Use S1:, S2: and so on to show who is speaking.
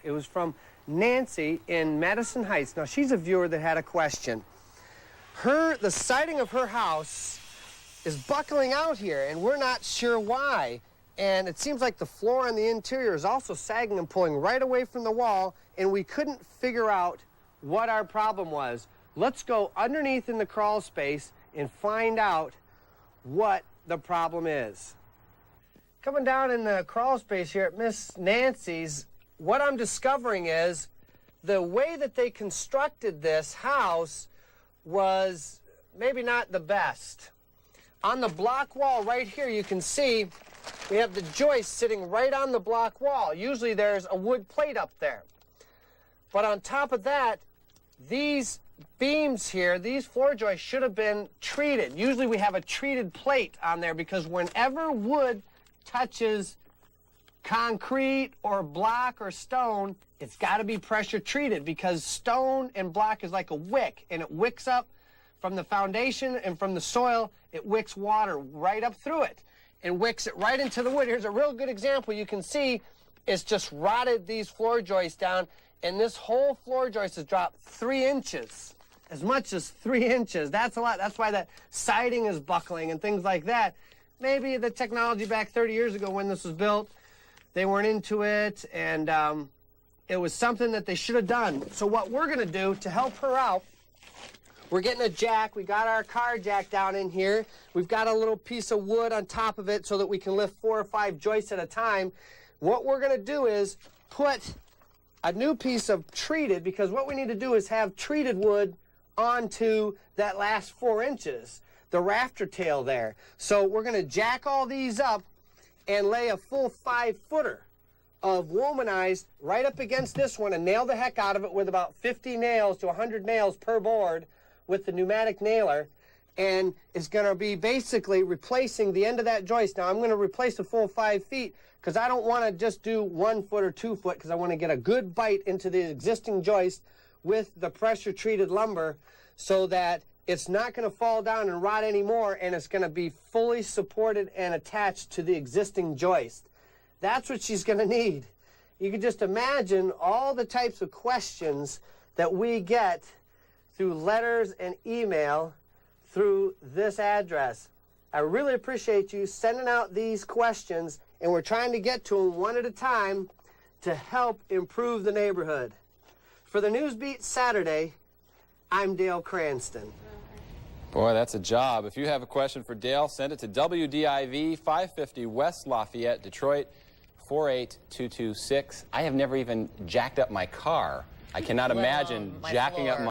S1: It was from Nancy in Madison Heights. Now, she's a viewer that had a question. The siding of her house is buckling out here, and we're not sure why. And it seems like the floor on the interior is also sagging and pulling right away from the wall, and we couldn't figure out what our problem was. Let's go underneath in the crawl space and find out what the problem is. Coming down in the crawl space here at Miss Nancy's, what I'm discovering is the way that they constructed this house was maybe not the best. On the block wall right here, you can see we have the joist sitting right on the block wall. Usually there's a wood plate up there. But on top of that, these beams here, these floor joists should have been treated. Usually we have a treated plate on there because whenever wood touches concrete or block or stone, it's got to be pressure treated because stone and block is like a wick, and it wicks up from the foundation and from the soil. It wicks water right up through it and wicks it right into the wood. Here's a real good example. You can see it's just rotted these floor joists down, and this whole floor joist has dropped 3 inches, as much as 3 inches. That's a lot. That's why that siding is buckling and things like that. Maybe the technology back 30 years ago when this was built, they weren't into it, and it was something that they should have done. So what we're going to do to help her out, we're getting a jack. We got our car jack down in here. We've got a little piece of wood on top of it so that we can lift 4 or 5 joists at a time. What we're going to do is put a new piece of treated, because what we need to do is have treated wood onto that last 4 inches, the rafter tail there. So we're going to jack all these up and lay a full 5-footer of womanized right up against this one and nail the heck out of it with about 50 nails to 100 nails per board with the pneumatic nailer, and it's going to be basically replacing the end of that joist. Now I'm going to replace the full 5 feet because I don't want to just do 1 foot or 2 foot, because I want to get a good bite into the existing joist with the pressure treated lumber so that it's not going to fall down and rot anymore, and it's going to be fully supported and attached to the existing joist. That's what she's going to need. You can just imagine all the types of questions that we get through letters and email through this address. I really appreciate you sending out these questions, and we're trying to get to them one at a time to help improve the neighborhood. For the Newsbeat Saturday, I'm Dale Cranston.
S2: Boy, that's a job. If you have a question for Dale, send it to WDIV 550 West Lafayette, Detroit 48226. I have never even jacked up my car. I cannot imagine jacking up my